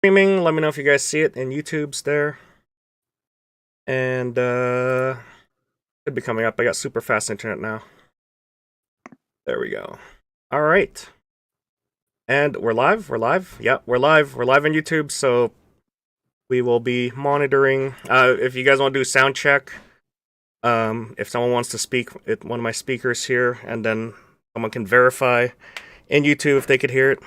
streaming. Let me know if you guys see it in YouTube's there. And should be coming up. I got super fast internet now. There we go. All right. And we're live. We're live. Yeah, we're live. We're live on YouTube. So we will be monitoring. If you guys want to do sound check, if someone wants to speak, one of my speakers here, and then someone can verify in YouTube if they could hear it.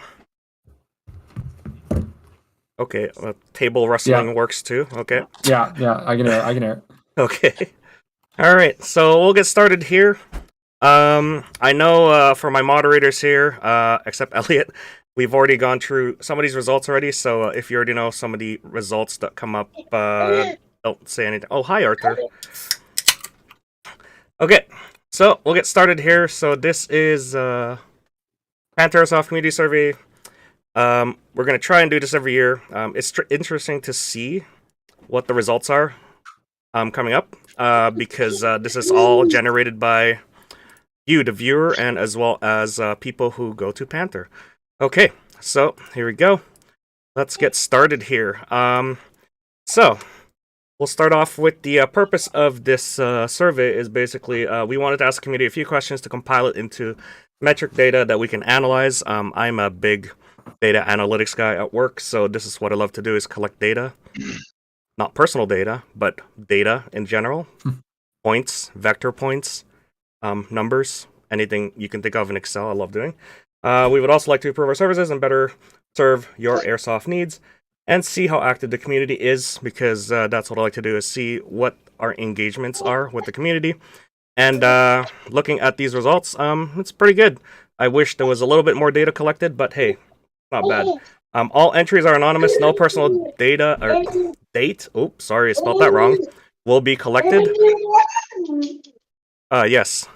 Okay, table rustling works too. Okay. Yeah, I can hear it. Okay. All right, so we'll get started here. I know for my moderators here, except Elliot, we've already gone through some of these results already. So if you already know some of the results that come up, don't say anything. Oh, hi, Arthur. Okay, so we'll get started here. So this is Panther Airsoft Community Survey. We're going to try and do this every year. It's interesting to see what the results are coming up because this is all generated by you, the viewer, and as well as people who go to Panther. Okay, so here we go. Let's get started here. So we'll start off with the purpose of this survey is basically we wanted to ask the community a few questions to compile it into metric data that we can analyze. I'm a big data analytics guy at work, so this is what I love to do is collect data. Not personal data, but data in general. Points, vector points, numbers, anything you can think of in Excel, I love doing. We would also like to improve our services and better serve your airsoft needs and see how active the community is, because that's what I like to do, is see what our engagements are with the community. And looking at these results, it's pretty good. I wish there was a little bit more data collected, but hey, not bad. All entries are anonymous. No personal data or date. Oops, sorry, I spelled that wrong. Will be collected. Yes.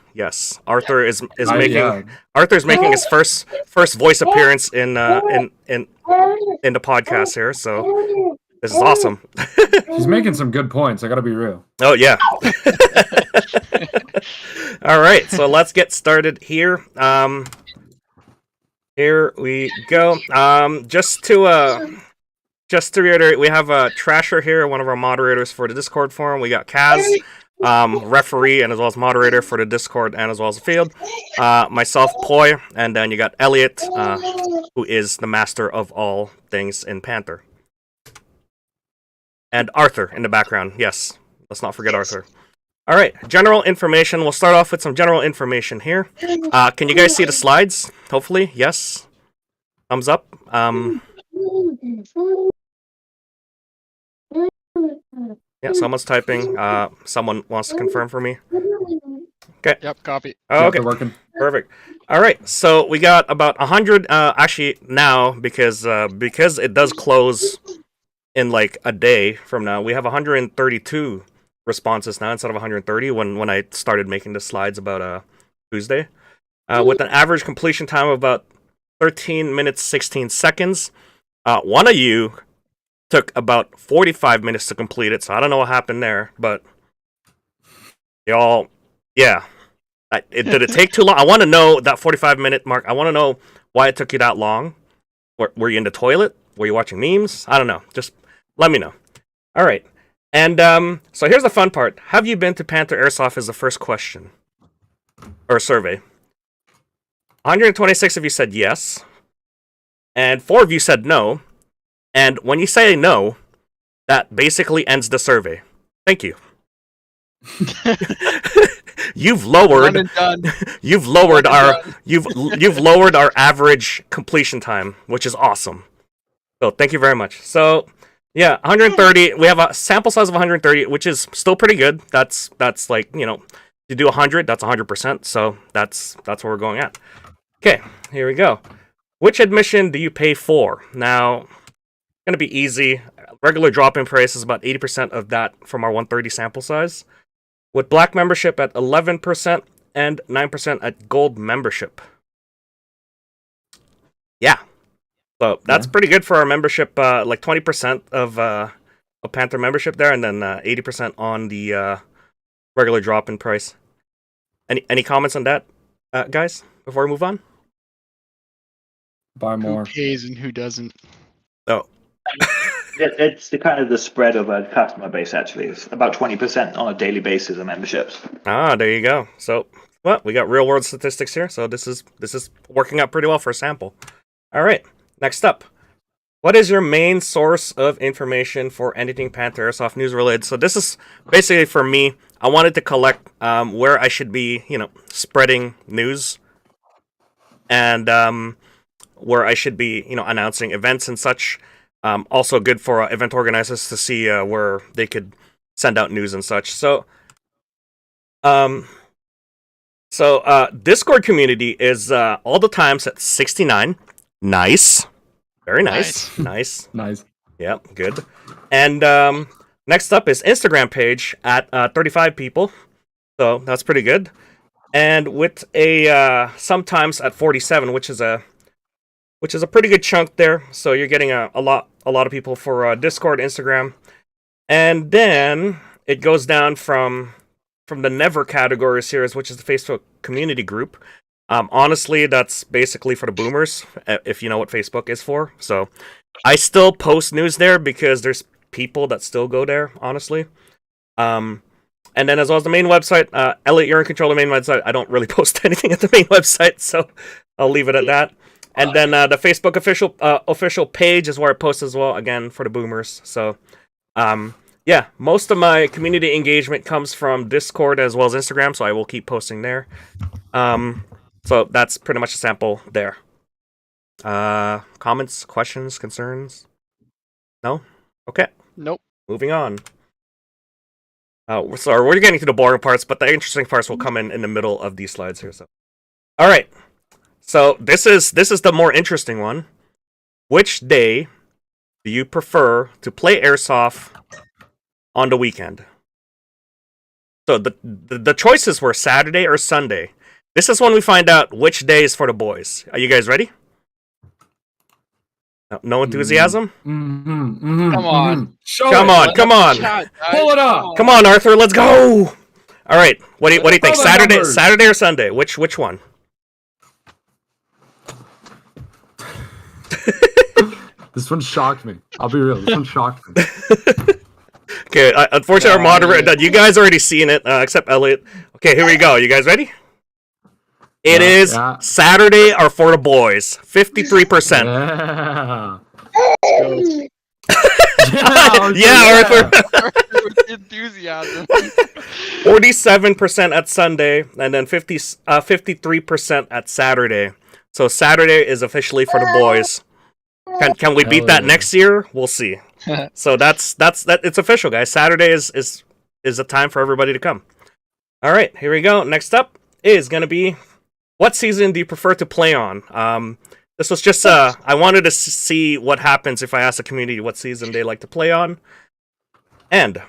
Arthur is making Arthur's making his first voice appearance in the podcast here. So this is awesome. He's making some good points. I gotta be real. Oh yeah. All right, so let's get started here. Here we go. Just to reiterate, we have a Trasher here, one of our moderators for the Discord forum. We got Kaz, referee and as well as moderator for the Discord and as well as the field. Myself, Poi, and then you got Elliot, who is the master of all things in Panther. And Arthur in the background. Yes, let's not forget Arthur. All right, general information. We'll start off with some general information here. Can you guys see the slides? Hopefully, yes. Thumbs up. Yeah, someone's typing. Someone wants to confirm for me. Okay. Yep, copy. Oh, okay. Yep, working. Perfect. All right, so we got about 100. Actually, now because it does close in like a day from now, we have 132 responses now instead of 130 when I started making the slides about Tuesday, with an average completion time of about 13 minutes 16 seconds. One of you took about 45 minutes to complete it, so I don't know what happened there, but y'all, yeah, did it take too long? I want to know that 45-minute mark. I want to know why it took you that long. Were you in the toilet? Were you watching memes? I don't know. Just let me know. All right. And so here's the fun part. Have you been to Panther Airsoft is the first question. Or survey. 126 of you said yes. And 4 of you said no. And when you say no, that basically ends the survey. Thank you. You've lowered our average completion time, which is awesome. So thank you very much. So yeah, 130. We have a sample size of 130, which is still pretty good. That's like, you know, you do 100, that's 100%. So that's what we're going at. Okay, here we go. Which admission do you pay for? Now, it's gonna be easy. Regular drop-in price is about 80% of that from our 130 sample size, with black membership at 11% and 9% at gold membership. Yeah. So that's pretty good for our membership, like 20% of Panther membership there, and then 80% on the regular drop-in price. Any comments on that, guys, before we move on? Buy more. Who pays and who doesn't? Oh, It's the kind of the spread of a customer base. Actually, it's about 20% on a daily basis of memberships. There you go. So, well, we got real world statistics here. So this is working out pretty well for a sample. All right. Next up, what is your main source of information for anything Panther Airsoft news related? So this is basically for me. I wanted to collect where I should be, spreading news, and where I should be, announcing events and such. Also good for event organizers to see where they could send out news and such. So, Discord community is all the times at 69. Nice. Very nice. Nice. Nice. Yep, good. And next up is Instagram page at 35 people. So that's pretty good. And with a sometimes at 47, which is a pretty good chunk there. So you're getting a lot of people for Discord, Instagram. And then it goes down from the Never category series, which is the Facebook community group. Honestly, that's basically for the boomers, if you know what Facebook is for. So I still post news there because there's people that still go there, honestly. And then as well as the main website, Elliot, you're in control of the main website. I don't really post anything at the main website, so I'll leave it at that. And then the Facebook official page is where I post as well, again, for the boomers. So, yeah, most of my community engagement comes from Discord as well as Instagram, so I will keep posting there. So that's pretty much a sample there. Comments, questions, concerns? No? Okay. Nope. Moving on. Sorry, we're getting to the boring parts, but the interesting parts will come in the middle of these slides here. So, all right. So this is the more interesting one. Which day do you prefer to play airsoft on the weekend? So the choices were Saturday or Sunday. This is when we find out which day is for the boys. Are you guys ready? No enthusiasm? Come on. Come on. Pull it up. Come on, Arthur, let's go. All right. What do you think? Throw the numbers. Saturday or Sunday? Which one? This one shocked me. I'll be real. This one shocked me. Okay, unfortunately, our moderator, you guys already seen it, except Elliot. Okay, here we go. You guys ready? It is Saturday are for the boys. 53%. Yeah. Yeah, Arthur. With enthusiasm. 47% at Sunday, and then 53% at Saturday. So Saturday is officially for the boys. Can we beat that next year? We'll see. So that's it's official, guys. Saturday is a time for everybody to come. All right, here we go. Next up is gonna be, what season do you prefer to play on? This was just I wanted to see what happens if I ask the community what season they like to play on. And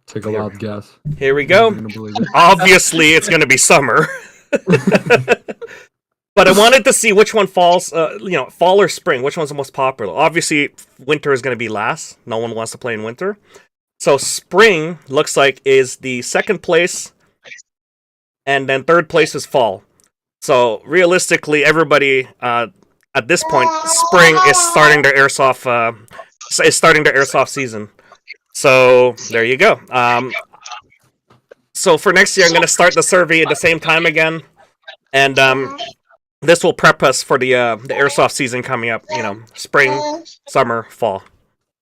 take a wild guess. Here we go. Obviously, it's gonna be summer. But I wanted to see which one falls, fall or spring. Which one's the most popular? Obviously, winter is going to be last. No one wants to play in winter. So spring looks like is the second place, and then third place is fall. So realistically, everybody at this point, spring is starting their airsoft season. So there you go. So for next year, I'm going to start the survey at the same time again, and this will prep us for the airsoft season coming up. Spring, summer, fall.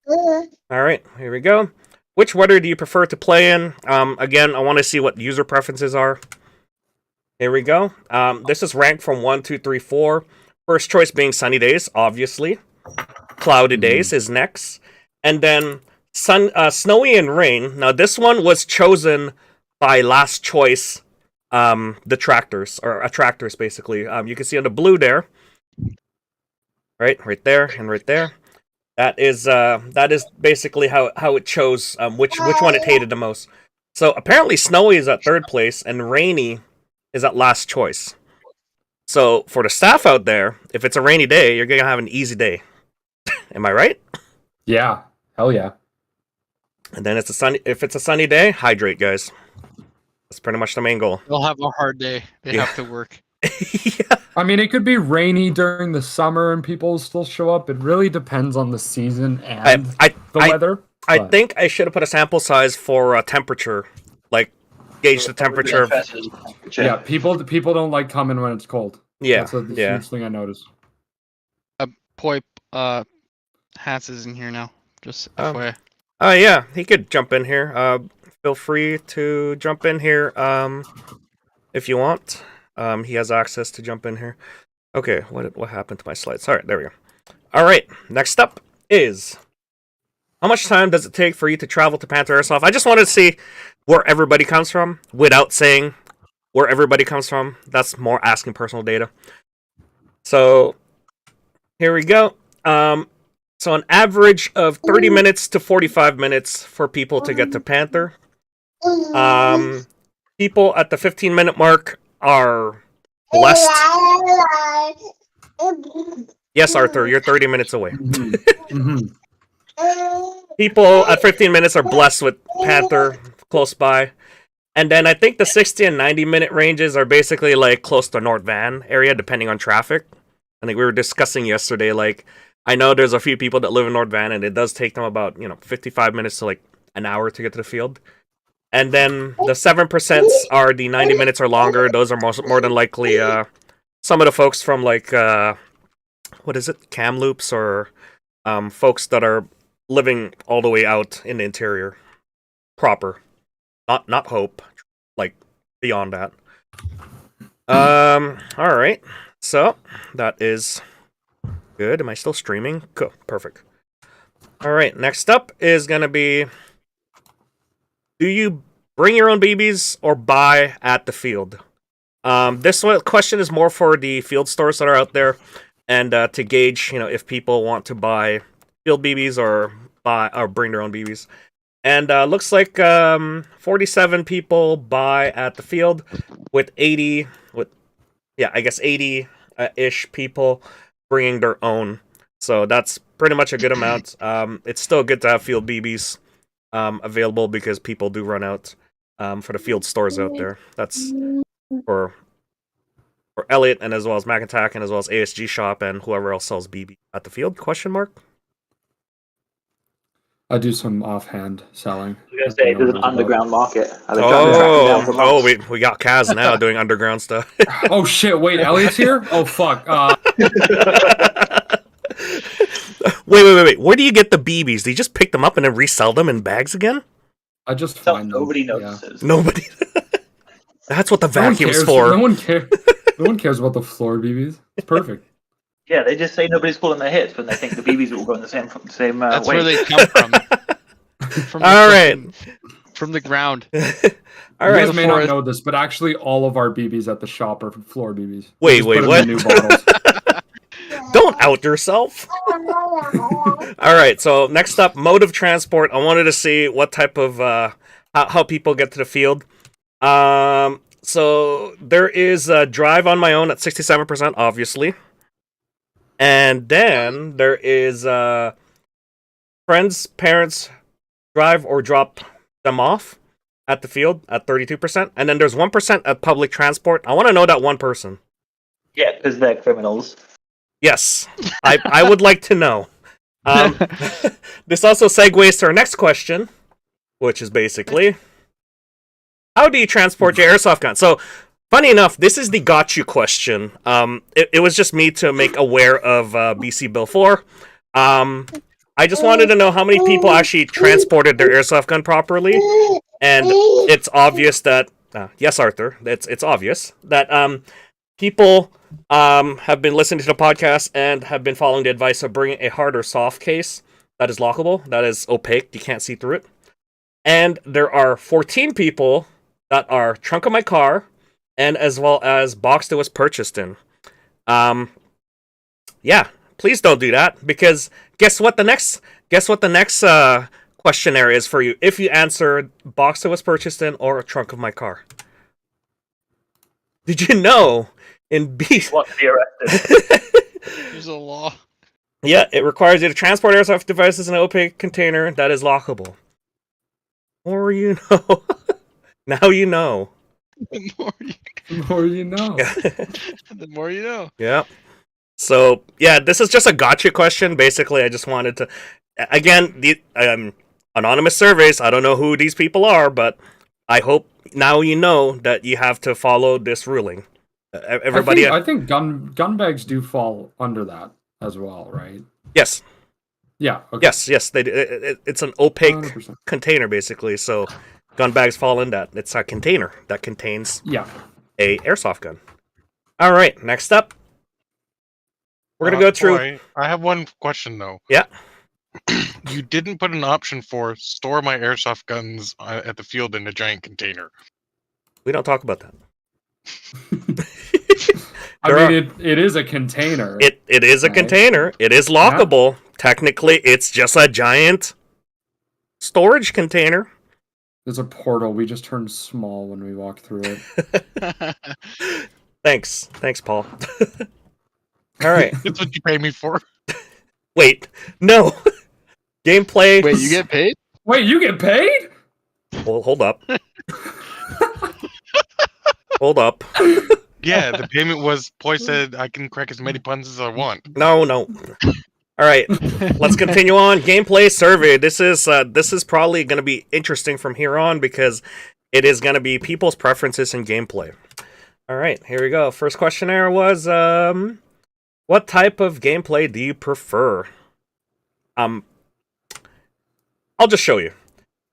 All right, here we go. Which weather do you prefer to play in? Again, I want to see what user preferences are. Here we go. This is ranked from 1, 2, 3, 4. First choice being sunny days, obviously. Cloudy days is next. And then snowy and rain. Now, this one was chosen by last choice detractors, or attractors, basically. You can see on the blue there. Right there, and right there. That is basically how it chose which one it hated the most. So apparently snowy is at third place and rainy is at last choice. So for the staff out there, if it's a rainy day, you're gonna have an easy day. Am I right? Yeah. Hell yeah. And then if it's a sunny day, hydrate, guys. That's pretty much the main goal. They'll have a hard day. They have to work. Yeah. I mean, it could be rainy during the summer and people still show up. It really depends on the season and the weather. I think I should have put a sample size for temperature, like gauge the temperature of. Yeah, people don't like coming when it's cold. Yeah, That's a huge thing I noticed. Poip Hats is in here now. Just FYI. Oh yeah, he could jump in here. Feel free to jump in here if you want. He has access to jump in here. Okay, what happened to my slides? All right, there we go. All right, next up is how much time does it take for you to travel to Panther Airsoft? I just wanted to see where everybody comes from without saying where everybody comes from. That's more asking personal data. So here we go. So an average of 30 minutes to 45 minutes for people to get to Panther. People at the 15-minute mark are blessed. Yes, Arthur, you're 30 minutes away. People at 15 minutes are blessed with Panther close by. And then I think the 60 and 90-minute ranges are basically like close to North Van area, depending on traffic. I think we were discussing yesterday, like, I know there's a few people that live in North Van, and it does take them about, 55 minutes to like an hour to get to the field. And then the 7% are the 90 minutes or longer. Those are more than likely some of the folks from like, Kamloops or folks that are living all the way out in the interior proper. Not Hope, like beyond that. All right. So that is good. Am I still streaming? Cool. Perfect. All right. Next up is going to be, do you bring your own BBs or buy at the field? This question is more for the field stores that are out there and to gauge, if people want to buy field BBs or bring their own BBs. And looks like 47 people buy at the field with 80 ish people bringing their own. So that's pretty much a good amount. It's still good to have field BBs available because people do run out for the field stores out there. That's for Elliot and as well as McIntack and as well as ASG Shop and whoever else sells BB at the field? Question mark. I do some offhand selling. I was going to say, there's an underground market. We got Kaz now doing underground stuff. Oh shit! Wait, Elliot's here? Oh fuck! Wait! Where do you get the BBs? Do you just pick them up and then resell them in bags again? I just find nobody them. notices. Yeah. Nobody. That's what the vacuum's for. No one cares. No one cares about the floor BBs. It's perfect. Yeah, they just say nobody's pulling their hits when they think the BBs will go in the same That's way. where they come from. All right. From the ground. All You right. guys may not know this, but actually all of our BBs at the shop are floor BBs. Wait, Put them what? in new bottles. Don't out yourself. All right. So next up, mode of transport. I wanted to see what type of how people get to the field. So there is a drive on my own at 67%, obviously. And then there is friends, parents drive or drop them off at the field at 32%. And then there's 1% at public transport. I want to know that one person. Yeah, because they're criminals. Yes, I would like to know. This also segues to our next question, which is basically, how do you transport your airsoft gun? So, funny enough, this is the got you question. It was just me to make aware of BC Bill 4. I just wanted to know how many people actually transported their airsoft gun properly. And it's obvious that, yes, Arthur, it's obvious that people have been listening to the podcast and have been following the advice of bringing a hard or soft case that is lockable, that is opaque, you can't see through it. And there are 14 people that are trunk of my car, and as well as box that was purchased in. Yeah, please don't do that, because guess what the next questionnaire is for you if you answered box that was purchased in or a trunk of my car. Did you know in B? What to be arrested? There's a law. Yeah, it requires you to transport airsoft devices in an opaque container that is lockable. Or you know. Now you know. The more you, The more you know. the more you know. Yeah. So yeah, this is just a gotcha question. Basically, I just wanted to, again, the anonymous surveys. I don't know who these people are, but I hope now you know that you have to follow this ruling. Everybody, I think gun bags do fall under that as well, right? yes, Yeah. Okay. yes, they. It's an opaque 100%. container, basically. So, gun bags fall in that. It's a container that contains Yeah. a airsoft gun. All right, next up, we're gonna go through. Boy, I have one question though. Yeah. You didn't put an option for store my airsoft guns at the field in a giant container. We don't talk about that. I mean, it is a container. It is a container. It is lockable. Yeah. Technically, it's just a giant storage container. There's a portal. We just turned small when we walked through it. Thanks, Paul. All right. That's what you pay me for. Wait, no. Gameplay. Wait, you get paid? Wait, you get paid? Well, hold up. Hold up. Yeah, the payment was Poi said I can crack as many puns as I want. No. All right, let's continue on. Gameplay survey. This is probably going to be interesting from here on because it is going to be people's preferences in gameplay. All right, here we go. First questionnaire was, what type of gameplay do you prefer? I'll just show you.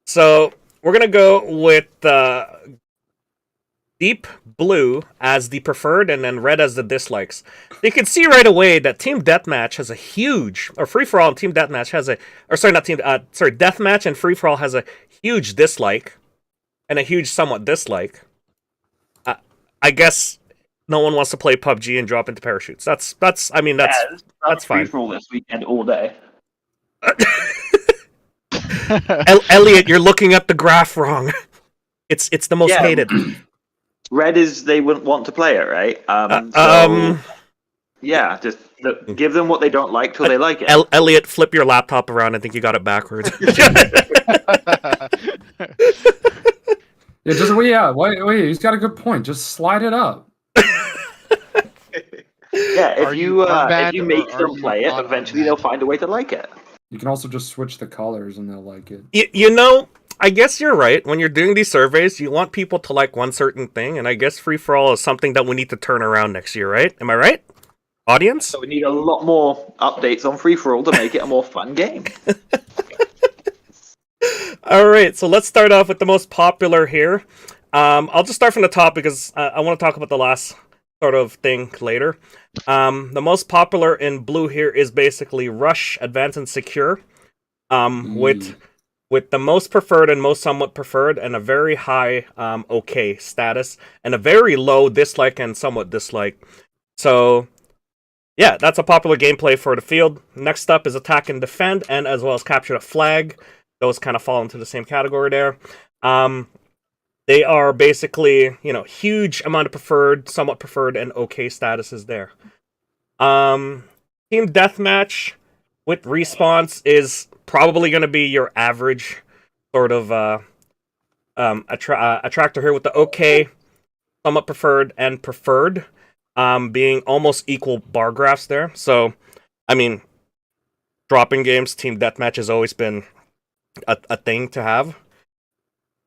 So we're going to go with deep blue as the preferred and then red as the dislikes. You can see right away that Team Deathmatch has a huge, or Free-For-All and Team Deathmatch has a, or sorry, not Team, Deathmatch and Free-For-All has a huge dislike and a huge somewhat dislike. I guess no one wants to play PUBG and drop into parachutes. That's fine. Free-For-All this weekend all day. Elliot, you're looking at the graph wrong. It's the most hated. Red is they wouldn't want to play it, right? Yeah, just give them what they don't like till they like it. Elliot, flip your laptop around. I think you got it backwards. Wait, he's got a good point. Just slide it up. Yeah, if you make them play it, eventually they'll find a way to like it. You can also just switch the colors and they'll like it. You know, I guess you're right. When you're doing these surveys, you want people to like one certain thing, and I guess Free-For-All is something that we need to turn around next year, right? Am I right? Audience? So we need a lot more updates on Free-For-All to make it a more fun game. All right, so let's start off with the most popular here. I'll just start from the top because I want to talk about the last sort of thing later. The most popular in blue here is basically Rush, Advanced, and Secure, with the most preferred and most somewhat preferred, and a very high okay status, and a very low dislike and somewhat dislike. So, yeah, that's a popular gameplay for the field. Next up is Attack and Defend, and as well as Capture the Flag. Those kind of fall into the same category there. They are basically, huge amount of preferred, somewhat preferred, and okay statuses there. Team Deathmatch with Response is probably going to be your average sort of attractor here with the okay, somewhat preferred, and preferred being almost equal bar graphs there. So, I mean, dropping games, Team Deathmatch has always been a thing to have.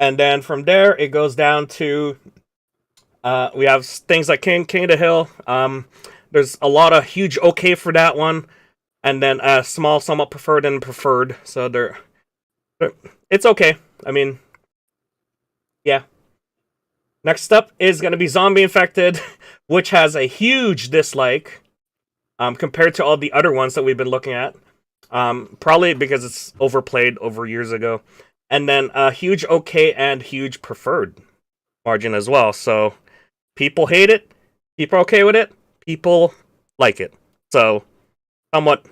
And then from there, it goes down to, we have things like King of the Hill. There's a lot of huge okay for that one. And then small, somewhat preferred, and preferred. So it's okay. I mean, yeah. Next up is going to be Zombie Infected, which has a huge dislike compared to all the other ones that we've been looking at. Probably because it's overplayed over years ago. And then a huge okay and huge preferred margin as well. So people hate it. People are okay with it. People like it. So somewhat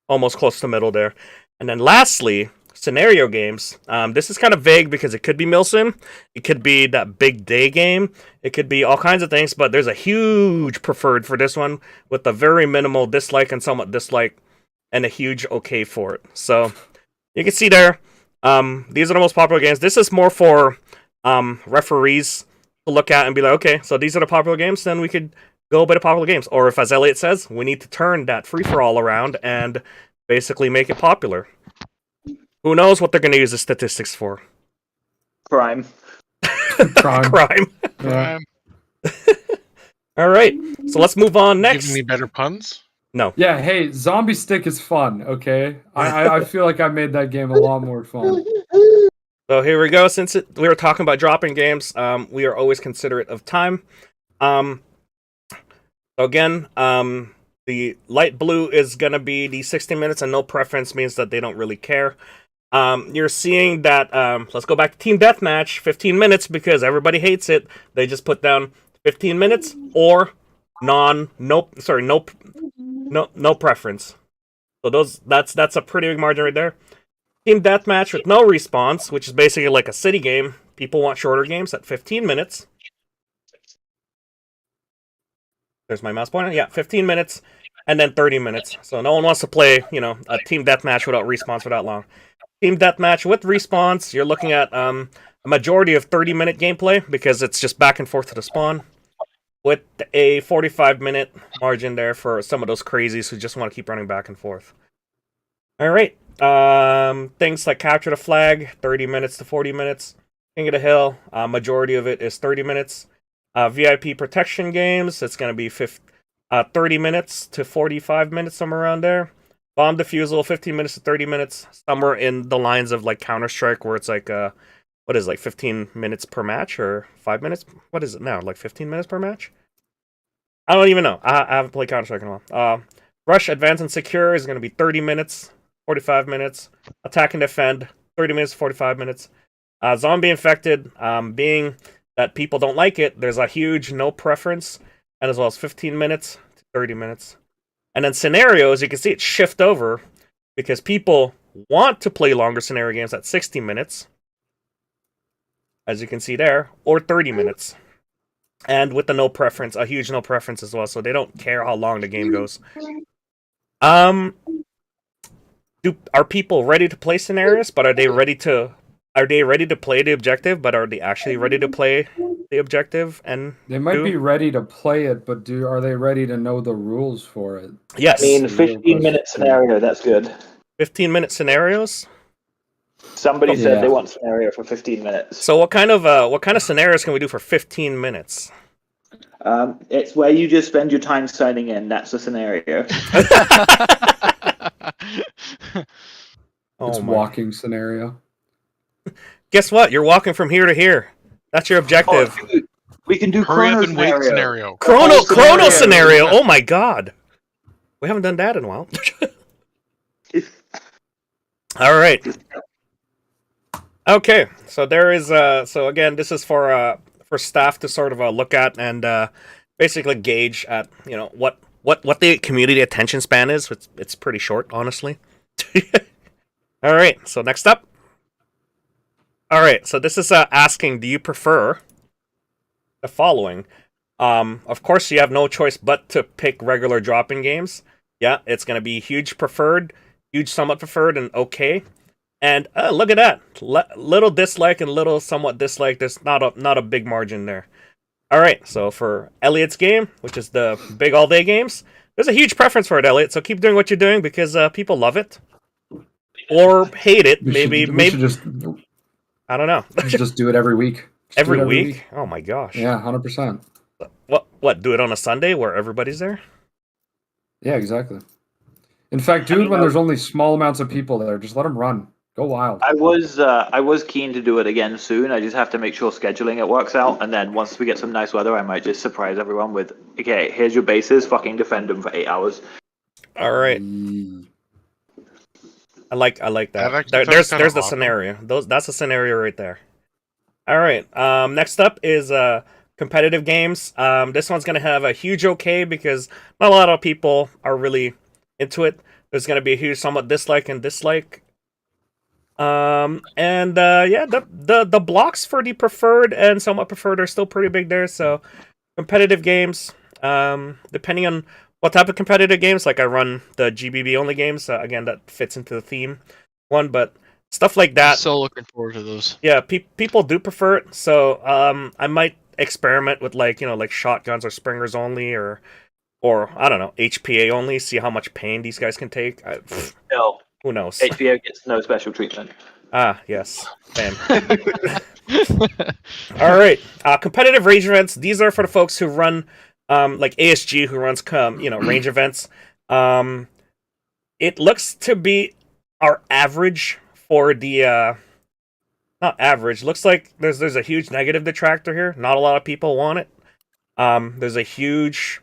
almost close to the middle there. And then lastly, scenario games. This is kind of vague because it could be Milsim. It could be that big day game. It could be all kinds of things. But there's a huge preferred for this one with a very minimal dislike and somewhat dislike and a huge okay for it. So you can see there. These are the most popular games. This is more for referees to look at and be like, okay, so these are the popular games, then we could go by the popular games. Or if, as Elliot says, we need to turn that free-for-all around and basically make it popular. Who knows what they're going to use the statistics for? Crime. Crime. Yeah. All right, so let's move on next. Give me better puns. No. Yeah, hey, Zombie Stick is fun, okay? I feel like I made that game a lot more fun. So here we go. Since we were talking about dropping games, we are always considerate of time. So again, the light blue is going to be the 60 minutes, and no preference means that they don't really care. You're seeing that, let's go back to Team Deathmatch, 15 minutes, because everybody hates it. They just put down 15 minutes or no preference. So that's a pretty big margin right there. Team Deathmatch with no response, which is basically like a city game. People want shorter games at 15 minutes. There's my mouse pointer. Yeah, 15 minutes, and then 30 minutes. So no one wants to play, a Team Deathmatch without response for that long. Team Deathmatch with response, you're looking at a majority of 30-minute gameplay, because it's just back and forth to the spawn, with a 45-minute margin there for some of those crazies who just want to keep running back and forth. All right. Things like Capture the Flag, 30 minutes to 40 minutes. King of the Hill, majority of it is 30 minutes. VIP protection games, it's going to be 30 minutes to 45 minutes, somewhere around there. Bomb defusal, 15 minutes to 30 minutes, somewhere in the lines of like Counter-Strike, where it's like, 15 minutes per match, or 5 minutes? What is it now, like 15 minutes per match? I don't even know. I haven't played Counter-Strike in a while. Rush, Advance, and Secure is going to be 30 minutes, 45 minutes. Attack and Defend, 30 minutes, 45 minutes. Zombie Infected, being that people don't like it, there's a huge no preference, and as well as 15 minutes to 30 minutes. And then scenarios, you can see it shift over, because people want to play longer scenario games at 60 minutes, as you can see there, or 30 minutes. And with the no preference, a huge no preference as well, so they don't care how long the game goes. Are people ready to play scenarios, but are they ready to play the objective, but are they actually ready to play the objective? And they might be ready to play it, but are they ready to know the rules for it? Yes. I mean, 15-minute scenario, that's good. 15-minute scenarios? Somebody said they want scenario for 15 minutes. So what kind of scenarios can we do for 15 minutes? It's where you just spend your time signing in. That's a scenario. It's walking scenario. Guess what? You're walking from here to here. That's your objective. Oh, dude, we can do Hurry chrono up and wait scenario. Chrono scenario. Oh my god. We haven't done that in a while. All right. Okay. So there is so again, this is for staff to sort of look at and basically gauge at, what the community attention span is. It's pretty short, honestly. All right. So next up. All right, so this is asking, do you prefer the following? Of course, you have no choice but to pick regular drop-in games. Yeah, it's going to be huge preferred, huge somewhat preferred, and okay. And look at that, little dislike and little somewhat dislike. There's not a big margin there. All right, so for Elliot's game, which is the big all-day games, there's a huge preference for it, Elliot. So keep doing what you're doing, because people love it or hate it. Maybe just. I don't know. Just do it every week. Every week? Oh my gosh. Yeah, 100%. What? Do it on a Sunday where everybody's there? Yeah, exactly. In fact, do it when there's only small amounts of people there. Just let them run. Go wild. I was keen to do it again soon. I just have to make sure scheduling it works out, and then once we get some nice weather, I might just surprise everyone with, okay, here's your bases. Fucking defend them for 8 hours. All right. I like that. There's the scenario. That's a scenario right there. All right. Next up is competitive games. This one's gonna have a huge okay, because not a lot of people are really into it. There's gonna be a huge somewhat dislike and dislike. The blocks for the preferred and somewhat preferred are still pretty big there. So competitive games, depending on what type of competitive games, like I run the GBB only games, again, that fits into the theme one, but stuff like that. So looking forward to those. Yeah, people do prefer it, so I might experiment with like shotguns or springers only, or I don't know, HPA only. See how much pain these guys can take. No, Who knows? HBO gets no special treatment. Ah, yes, same. All right, competitive range events. These are for the folks who run, like ASG, who runs range events. It looks to be our average for the not average. Looks like there's a huge negative detractor here. Not a lot of people want it. There's a huge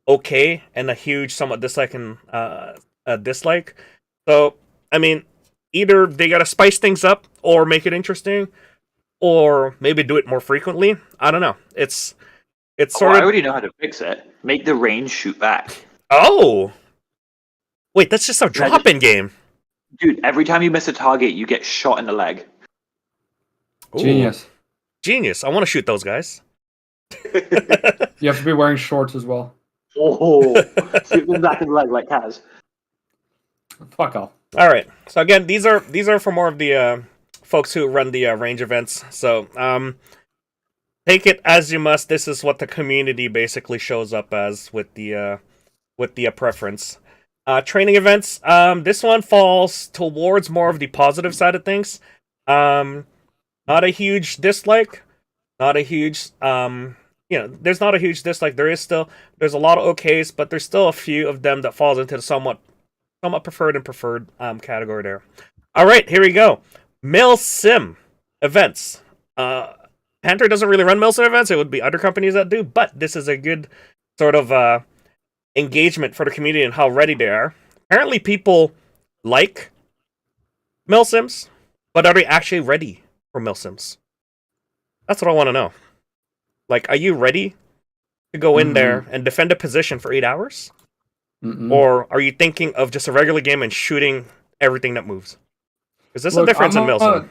okay and a huge somewhat dislike and a dislike. So I mean, either they gotta spice things up or make it interesting, or maybe do it more frequently. I don't know. It's sort I of. already know how to fix it. Make the range shoot back. Oh, wait, that's just a drop-in game. Dude, every time you miss a target, you get shot in the leg. Ooh, genius! I want to shoot those guys. You have to be wearing shorts as well. Oh, shoot them back in the leg like Kaz. Fuck off. All right. So again, these are for more of the folks who run the range events. So take it as you must. This is what the community basically shows up as with the preference. Training events. This one falls towards more of the positive side of things. Not a huge dislike. Not a huge there's not a huge dislike. There's a lot of okays, but there's still a few of them that falls into the somewhat preferred category there. All right, here we go. Milsim events. Panther doesn't really run Milsim events. It would be other companies that do, but this is a good sort of engagement for the community and how ready they are. Apparently, people like Milsims, but are they actually ready for Milsims? That's what I want to know. Like, are you ready to go in there and defend a position for 8 hours? Or are you thinking of just a regular game and shooting everything that moves? Is this a difference in Milsim?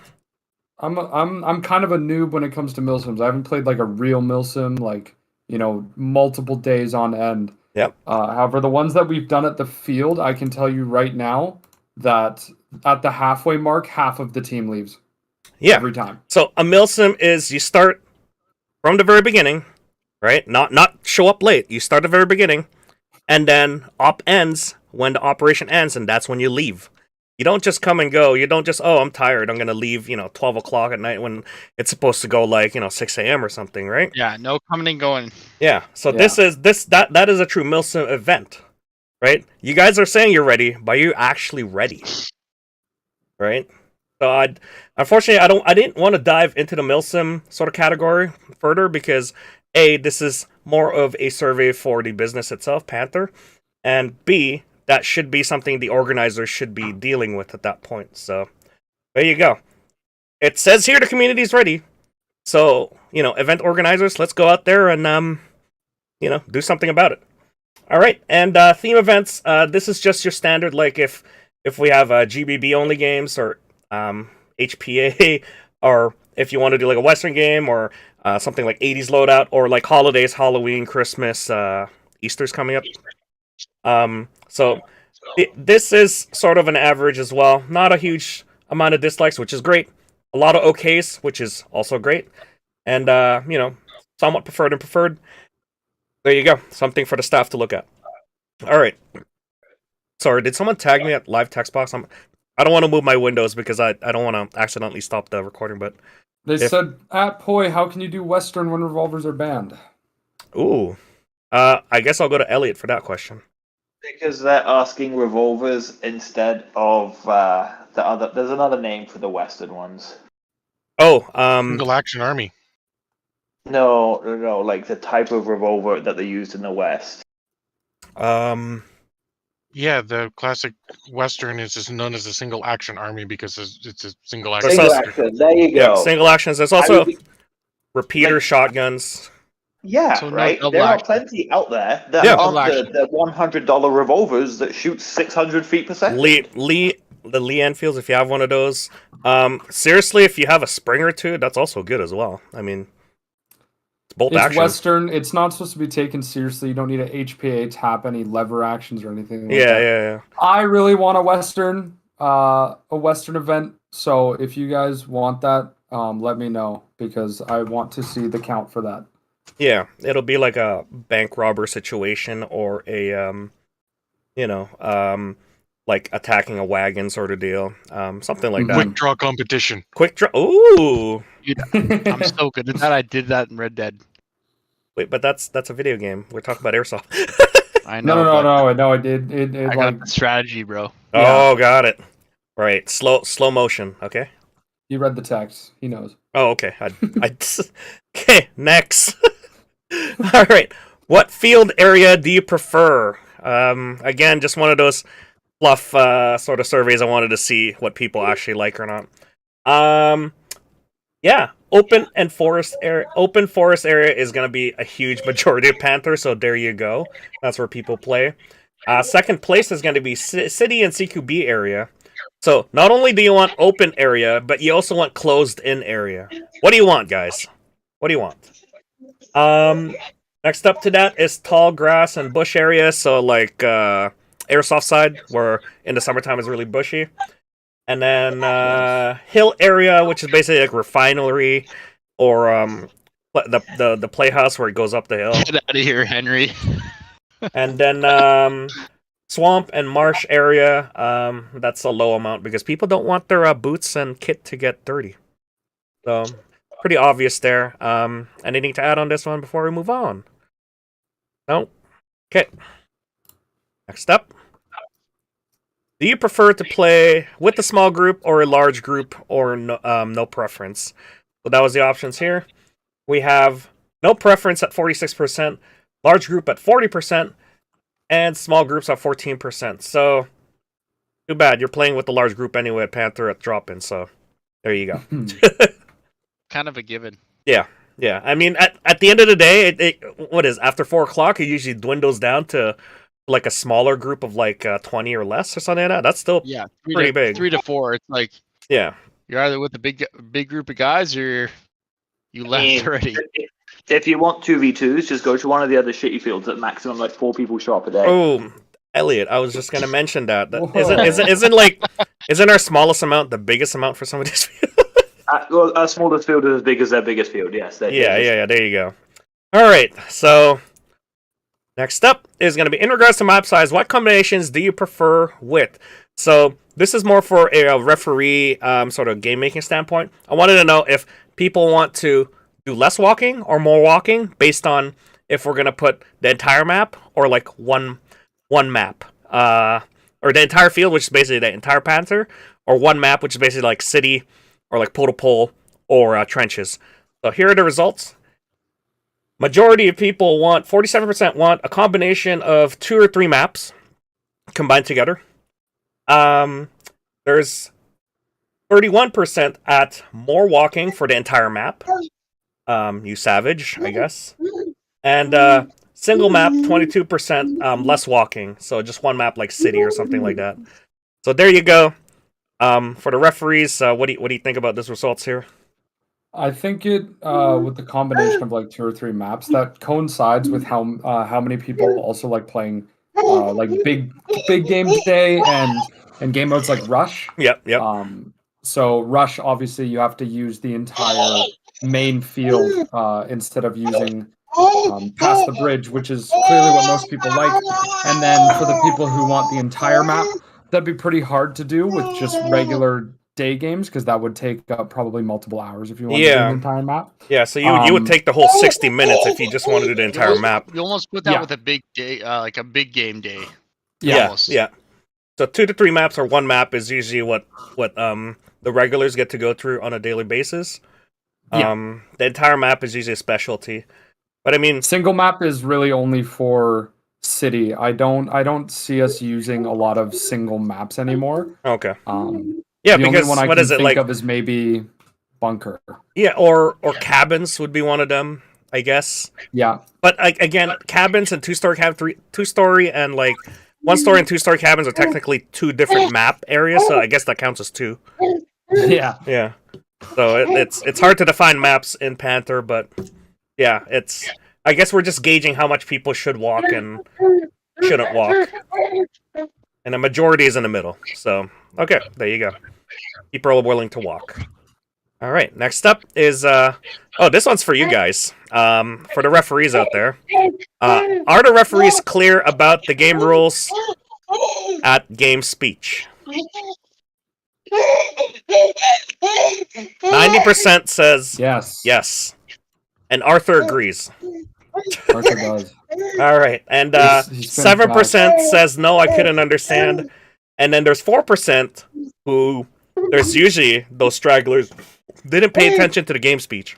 I'm kind of a noob when it comes to Milsims. I haven't played like a real Milsim, like, multiple days on end. Yep. However, the ones that we've done at the field, I can tell you right now that at the halfway mark, half of the team leaves. Yeah. Every time. So a Milsim is you start from the very beginning, right? Not show up late. You start at the very beginning, and then op ends when the operation ends, and that's when you leave. You don't just come and go. You don't just, I'm tired, I'm going to leave, 12 o'clock at night when it's supposed to go like, 6 a.m. or something, right? Yeah, no coming and going. Yeah, so that is a true Milsim event, right? You guys are saying you're ready, but are you actually ready? Right? So unfortunately, I didn't want to dive into the Milsim sort of category further because A, this is more of a survey for the business itself, Panther, and B, that should be something the organizers should be dealing with at that point. So there you go. It says here the community's ready. So, event organizers, let's go out there and do something about it. All right, and theme events. This is just your standard, like if we have GBB only games or HPA, or if you want to do like a Western game or something like 80s loadout, or like holidays, Halloween, Christmas, Easter's coming up. So this is sort of an average as well. Not a huge amount of dislikes, which is great. A lot of okays, which is also great. And, somewhat preferred. There you go. Something for the staff to look at. All right. Sorry, did someone tag me at live text box? I don't want to move my windows because I don't want to accidentally stop the recording, but... They said, at Poi, how can you do Western when revolvers are banned? Ooh. I guess I'll go to Elliot for that question. Because they're asking revolvers instead of the other. There's another name for the Western ones. Oh, Single Action Army. No, like the type of revolver that they used in the West. Yeah, the classic Western is just known as a Single Action Army because it's a single action. Single action. There you go. Yeah, single actions. There's also repeater shotguns. Yeah, So right. no There are action. plenty out there that Yeah. aren't the $100 revolvers that shoot 600 feet per second. The Lee Enfields, if you have one of those. Seriously, if you have a spring or two, that's also good as well. I mean, it's bolt It's action. Western. It's not supposed to be taken seriously. You don't need a HPA tap any lever actions or anything like that. Yeah. I really want a Western event. So if you guys want that, let me know because I want to see the count for that. Yeah, it'll be like a bank robber situation or a you know, like attacking a wagon sort of deal, something like that. Quick draw competition. Quick draw. Ooh, Dude, I'm so good at that. I did that in Red Dead. wait, but that's a video game. We're talking about airsoft. I know, No, but no, no. It I like got the strategy, bro. Oh, got it. Right, slow motion. Okay. he read the text. He knows. Oh, okay. Okay, next. All right. What field area do you prefer? Again, just one of those fluff sort of surveys. I wanted to see what people actually like or not. Yeah, open forest area is going to be a huge majority of Panther, so there you go. That's where people play. Second place is going to be city and CQB area. So not only do you want open area, but you also want closed in area. What do you want, guys? What do you want? Next up to that is tall grass and bush area. So like airsoft side, where in the summertime is really bushy. And then hill area, which is basically like refinery or the playhouse where it goes up the hill. Get out of here, Henry. And then swamp and marsh area, that's a low amount because people don't want their boots and kit to get dirty. So pretty obvious there. Anything to add on this one before we move on? No? Okay. Next up. Do you prefer to play with a small group or a large group or no preference? So that was the options here. We have no preference at 46%, large group at 40%, and small groups at 14%. So, too bad. You're playing with the large group anyway at Panther at drop-in, so there you go. Kind of a given. Yeah. I mean, at the end of the day, what is after 4 o'clock, it usually dwindles down to like a smaller group of like 20 or less or something like that. That's still pretty big. 3 to 4. It's like yeah. You're either with a big group of guys or you left already. If you want 2v2s, just go to one of the other shitty fields at maximum like 4 people show up a day. Oh, Elliot, I was just gonna mention that. Whoa. Isn't our smallest amount the biggest amount for some of these fields? Well, our smallest field is as big as their biggest field, yes. Yeah, there you go. Alright, so next up is going to be in regards to map size, what combinations do you prefer with? So this is more for a referee sort of game making standpoint. I wanted to know if people want to do less walking or more walking based on if we're going to put the entire map or like one map. Or the entire field, which is basically the entire Panther, or one map, which is basically like city or like pole to pole or trenches. So here are the results. Majority of people 47% want a combination of 2 or 3 maps combined together. There's 31% at more walking for the entire map. You savage, I guess. And single map, 22% less walking. So just one map like city or something like that. So there you go. For the referees, what do you think about these results here? I think it with the combination of like 2 or 3 maps that coincides with how many people also like playing like big game day and game modes like Rush. Yep. So Rush, obviously, you have to use the entire main field instead of using past the bridge, which is clearly what most people like. And then for the people who want the entire map, that'd be pretty hard to do with just regular day games because that would take up probably multiple hours if you want to do the entire map. Yeah, so you would take the whole 60 minutes if you just wanted to do the entire map. You almost put that with a big day, like a big game day. Yeah. So 2 to 3 maps or one map is usually what the regulars get to go through on a daily basis. The entire map is usually a specialty. But I mean, single map is really only for city. I don't see us using a lot of single maps anymore. Okay. Yeah, the because only one I what can is it think like? Of is maybe bunker. Yeah, or cabins would be one of them, I guess. Yeah. But again, cabins and two-story and like 1-story and 2-story cabins are technically 2 different map areas, so I guess that counts as 2. Yeah. So it's hard to define maps in Panther, but yeah, I guess we're just gauging how much people should walk and shouldn't walk. And the majority is in the middle. So, okay, there you go. People are willing to walk. All right, next up is this one's for you guys. For the referees out there, are the referees clear about the game rules at game speech? 90% says Yes. yes, and Arthur agrees. Arthur does. All right, and He's been 7% says no, I couldn't understand, and then there's 4% who there's usually those stragglers didn't pay attention to the game speech.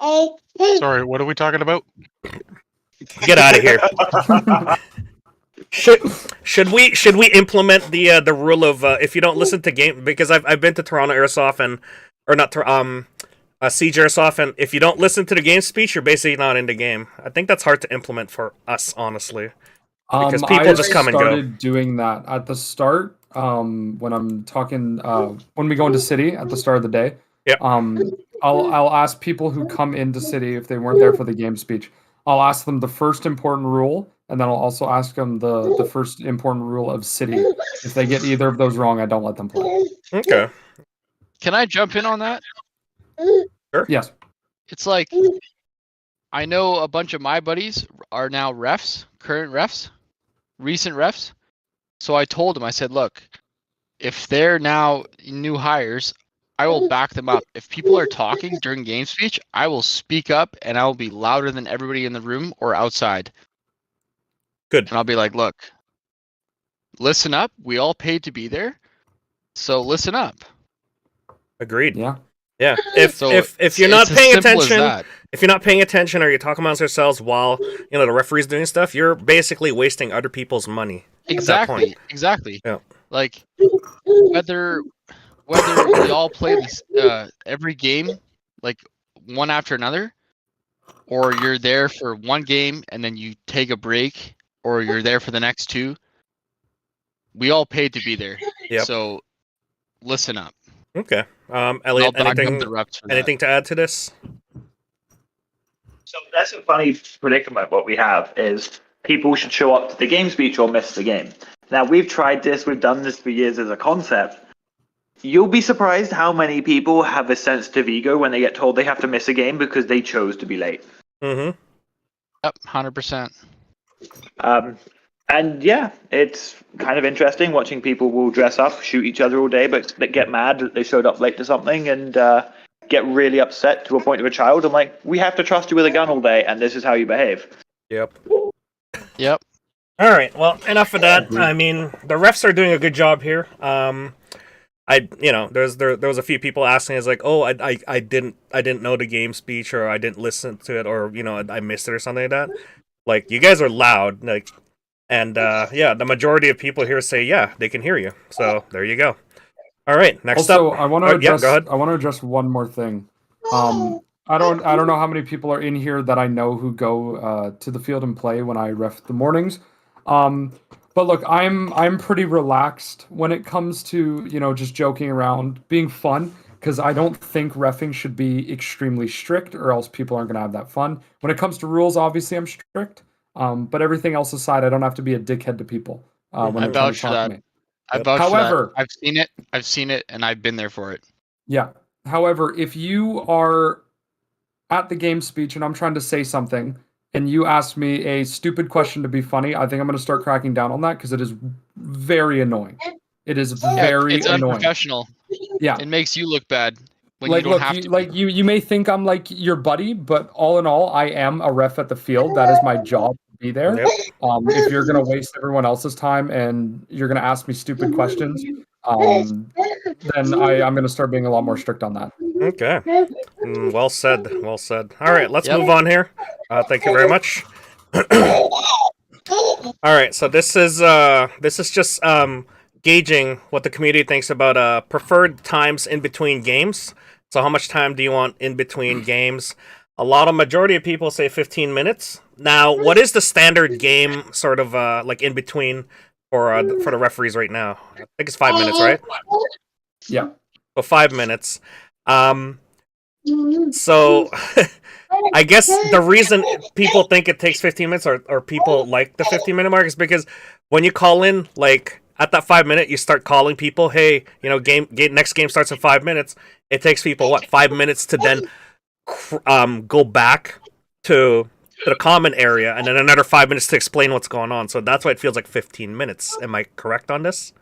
Sorry, what are we talking about? Get out of here. Should we implement the rule of if you don't listen to game, because I've been to Toronto Airsoft Siege Airsoft, and if you don't listen to the game speech, you're basically not in the game. I think that's hard to implement for us, honestly, because people just come and go. I started doing that at the start when I'm talking when we go into city at the start of the day. Yep. I'll ask people who come into city if they weren't there for the game speech. I'll ask them the first important rule, and then I'll also ask them the first important rule of city. If they get either of those wrong, I don't let them play. Okay. Can I jump in on that? Sure. Yes. It's like, I know a bunch of my buddies are now refs, current refs, recent refs. So I told them, I said, look, if they're now new hires, I will back them up. If people are talking during game speech, I will speak up and I will be louder than everybody in the room or outside. Good. And I'll be like, look, listen up. We all paid to be there. So listen up. Agreed. Yeah. Yeah. If you're not paying attention, if you're not paying attention or you're talking amongst yourselves while the referee's doing stuff, you're basically wasting other people's money. Exactly. Exactly. Yeah. Like whether we all play this every game like one after another, or you're there for one game and then you take a break, or you're there for the next two, we all paid to be there. Yep. So listen up. Okay. Elliot, anything anything to add to this? So that's a funny predicament. What we have is people should show up to the game speech or miss the game. Now, we've tried this. We've done this for years as a concept. You'll be surprised how many people have a sensitive ego when they get told they have to miss a game because they chose to be late. Mm-hmm. Yep, 100%. And yeah, it's kind of interesting watching people will dress up, shoot each other all day, but they get mad that they showed up late to something and get really upset to a point of a child. I'm like, we have to trust you with a gun all day, and this is how you behave. Yep. Yep. All right. Well, enough of that. I mean, the refs are doing a good job here. There was a few people asking, it's like, oh, I didn't know the game speech, or I didn't listen to it, or I missed it or something like that. Like, you guys are loud, like. And, the majority of people here say, yeah, they can hear you. So, there you go. All right, next up. Also, I want to address. go ahead. I want to address one more thing. I don't know how many people are in here that I know who go to the field and play when I ref the mornings. But look, I'm pretty relaxed when it comes to just joking around, being fun, because I don't think reffing should be extremely strict, or else people aren't going to have that fun. When it comes to rules, obviously I'm strict. But everything else aside, I don't have to be a dickhead to people when they're trying to talk to me. I vouch However, for that. I've seen it, and I've been there for it. Yeah. However, if you are at the game speech and I'm trying to say something, and you ask me a stupid question to be funny, I think I'm going to start cracking down on that, because it is very annoying. It is very it's annoying. Unprofessional. Yeah. It makes you look bad when Like, you don't have to. Like you may think I'm like your buddy, but all in all, I am a ref at the field. That is my job to be there. Yep. If you're gonna waste everyone else's time and you're gonna ask me stupid questions, then I'm gonna start being a lot more strict on that. Okay. Well said. Well said. All right, let's move on here. Thank you very much. All right, so this is just gauging what the community thinks about preferred times in between games. So how much time do you want in between games? Majority of people say 15 minutes. Now, what is the standard game sort of like in between for the referees right now? I think it's 5 minutes, right? Yeah. So 5 minutes. So I guess the reason people think it takes 15 minutes or people like the 15-minute mark is because when you call in, like, at that 5 minute, you start calling people. Hey, next game starts in 5 minutes. It takes people 5 minutes to then go back to the common area, and then another 5 minutes to explain what's going on. So that's why it feels like 15 minutes. Am I correct on this?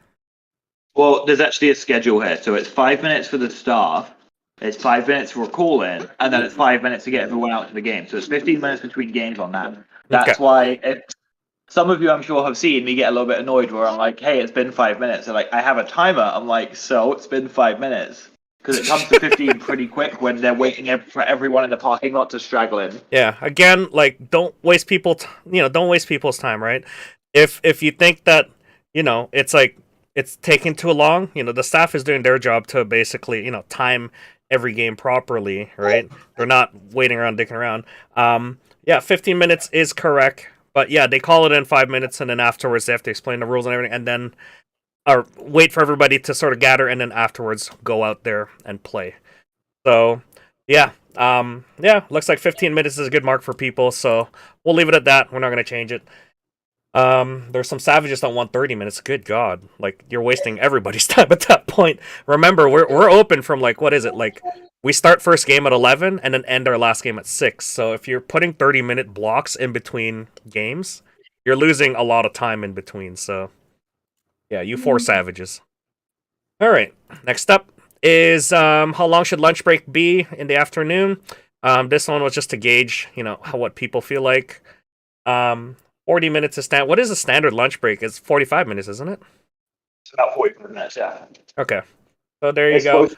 Well, there's actually a schedule here. So it's 5 minutes for the staff, it's 5 minutes for a call in, and then it's 5 minutes to get everyone out to the game. So it's 15 minutes between games on that. That's why some of you, I'm sure, have seen me get a little bit annoyed where I'm like, hey, it's been 5 minutes. They're like, I have a timer. I'm like, so it's been 5 minutes. Because it comes to 15 pretty quick when they're waiting for everyone in the parking lot to straggle in. Yeah. Again, like, don't waste don't waste people's time, right? If you think that it's like it's taking too long, the staff is doing their job to basically time every game properly, right? They're not waiting around, dicking around. 15 minutes is correct, but yeah, they call it in 5 minutes, and then afterwards they have to explain the rules and everything, and then wait for everybody to sort of gather, and then afterwards go out there and play. So looks like 15 minutes is a good mark for people, so we'll leave it at that. We're not going to change it. There's some savages that want 30 minutes. Good God. Like, you're wasting everybody's time at that point. Remember, we're open from, like, what is it? Like, we start first game at 11 and then end our last game at 6. So if you're putting 30-minute blocks in between games, you're losing a lot of time in between. So, yeah, you 4 savages. All right. Next up is how long should lunch break be in the afternoon? This one was just to gauge, what people feel like. 40 minutes is what is a standard lunch break? It's 45 minutes, isn't it? It's about 45 minutes, yeah. Okay. So there you go.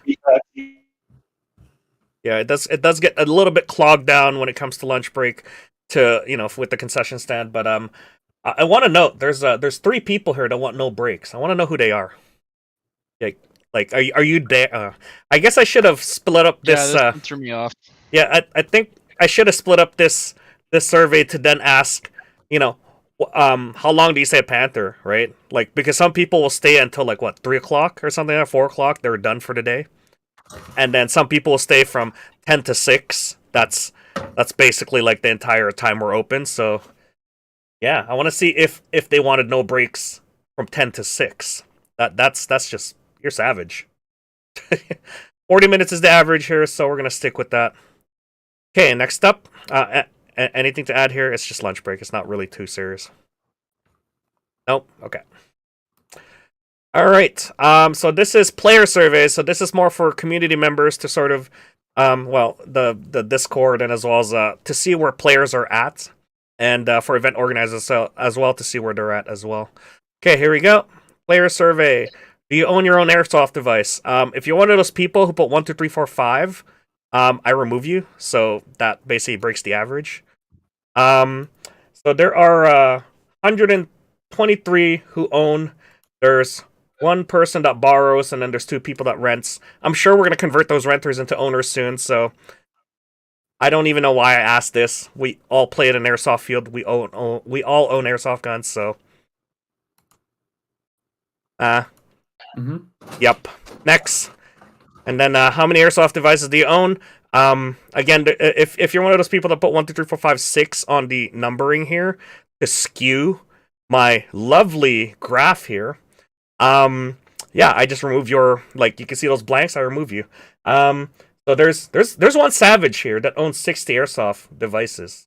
Yeah, it does get a little bit clogged down when it comes to lunch break with the concession stand, but I want to note there's 3 people here that want no breaks. I want to know who they are. Like are you there? I guess I should have split up this. Yeah, this threw me off. Yeah, I think I should have split up this survey to then ask, how long do you stay at Panther, right? Like, because some people will stay until 3 o'clock or something, at 4 o'clock, they're done for the day, and then some people will stay from 10 to 6. That's basically like the entire time we're open. So yeah, I want to see if they wanted no breaks from 10 to 6. That's just, you're savage. 40 minutes is the average here, so we're gonna stick with that. Okay, next up, anything to add here? It's just lunch break. It's not really too serious. Nope. Okay. All right. So this is player surveys. So this is more for community members to sort of, the Discord, and as well as to see where players are at, and for event organizers as well to see where they're at as well. Okay, here we go. Player survey. Do you own your own airsoft device? If you're one of those people who put 1, 2, 3, 4, 5, I remove you. So that basically breaks the average. So there are 123 who own. There's 1 person that borrows, and then there's 2 people that rents. I'm sure we're going to convert those renters into owners soon, so I don't even know why I asked this. We all play at an airsoft field. We all own airsoft guns, so Yep. Next. And then how many airsoft devices do you own? Again, if you're one of those people that put 1, 2, 3, 4, 5, 6 on the numbering here to skew my lovely graph here, I just remove your, you can see those blanks, I remove you. So there's 1 savage here that owns 60 airsoft devices.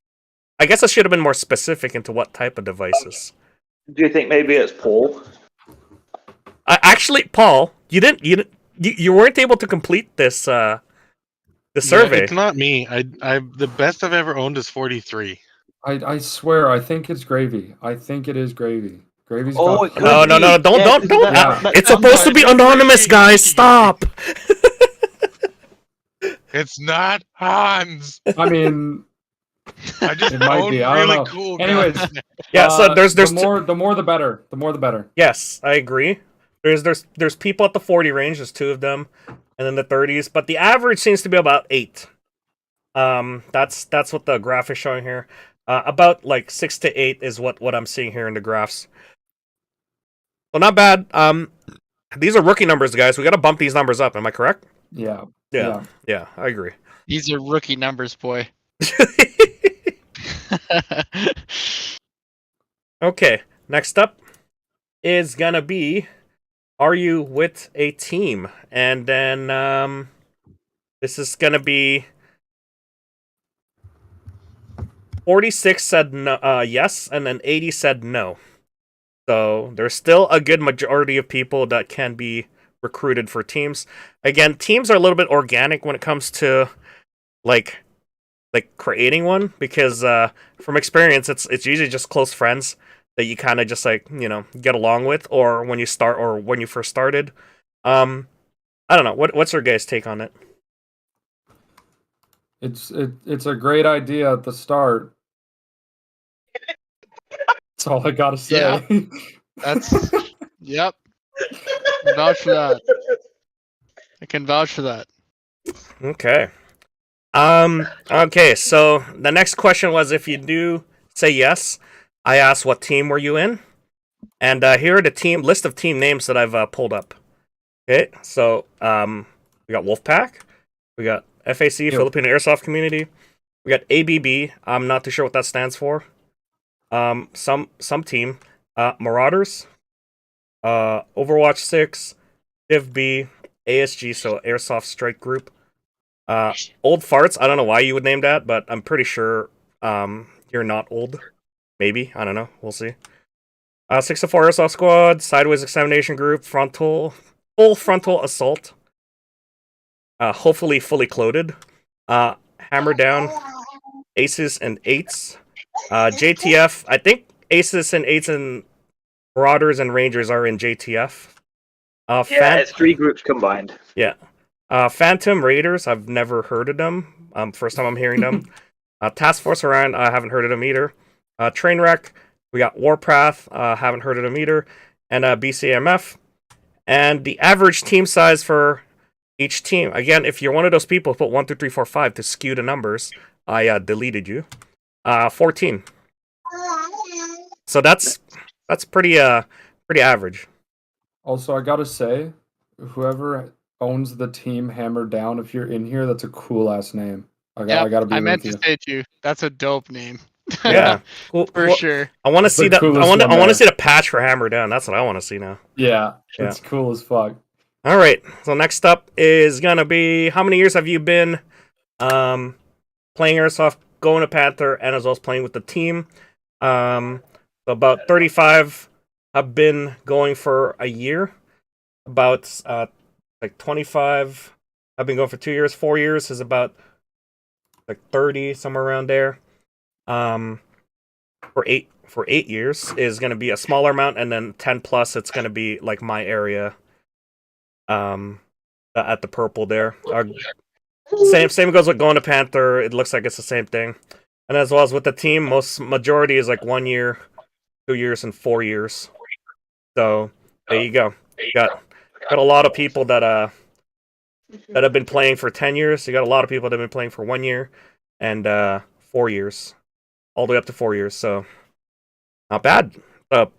I guess I should have been more specific into what type of devices. Do you think maybe it's Paul? Actually, Paul, you weren't able to complete this the survey. Yeah, it's not me. I the best I've ever owned is 43. I swear, I think it's Gravy. I think it is Gravy. Gravy's Oh, got... it No, don't. Yeah. It's supposed to be anonymous, guys. Stop. It's not Hans. I mean, I just it might own be. I don't really know. cool Anyways, guns. Yeah, so there's the more the better. The more the better. Yes, I agree. There's people at the 40 range. There's 2 of them, and then the 30s. But the average seems to be about 8. That's what the graph is showing here. About 6 to 8 is what I'm seeing here in the graphs. Well, not bad. These are rookie numbers, guys. We got to bump these numbers up. Am I correct? Yeah. Yeah, I agree. These are rookie numbers, boy. Okay, next up. is gonna be, are you with a team? And then this is gonna be 46 said no, yes, and then 80 said no. So there's still a good majority of people that can be recruited for teams. Again, teams are a little bit organic when it comes to like creating one, because from experience it's usually just close friends that you kind of just like, get along with, or when you start, or when you first started. I don't know, what's your guys' take on it? It's a great idea at the start. That's all I gotta say. Yeah. That's yep. Vouch for that. I can vouch for that. Okay. Okay, so the next question was, if you do say yes, I asked what team were you in, and here are the list of team names that I've pulled up. Okay, so we got Wolfpack, we got FAC, Filipino Airsoft Community, we got ABB. I'm not too sure what that stands for. Some team, Marauders, Overwatch 6, Div B, ASG, so Airsoft Strike Group. Old Farts, I don't know why you would name that, but I'm pretty sure you're not old. Maybe, I don't know, we'll see. 604 Airsoft Squad, Sideways Examination Group, Full Frontal Assault, hopefully fully clothed, Hammer Down, Aces and Eights, JTF. I think Aces and Eights and Marauders and Rangers are in JTF. It's 3 groups combined. Yeah. Phantom Raiders, I've never heard of them. First time I'm hearing them. Task Force Orion, I haven't heard of them either. Trainwreck, we got Warpath, haven't heard of them either. And BCMF. And the average team size for each team, again, if you're one of those people who put 1, 2, 3, 4, 5 to skew the numbers, I deleted you. 14. So that's pretty average. Also, I gotta say, whoever owns the team Hammer Down, if you're in here, that's a cool ass name. I gotta be I with meant you. to say to you, that's a dope name. Yeah, cool, for sure. I want to It's see the that. I coolest want one to there. see the patch for Hammer Down. That's what I want to see now. Yeah, Yeah. it's cool as fuck. All right. So next up is gonna be, how many years have you been playing Airsoft, going to Panther, and as well as playing with the team? So about 35 have been going for a year. About like 25 I've been going for 2 years. 4 years is about like 30, somewhere around there. For 8 years is going to be a smaller amount, and then 10 plus it's going to be like my area. At the purple there. Same goes with going to Panther. It looks like it's the same thing. And as well as with the team, majority is like 1 year, 2 years, and 4 years. So there you go. Got a lot of people that have been playing for 10 years. You got a lot of people that have been playing for 1 year and 4 years, all the way up to 4 years. So not bad.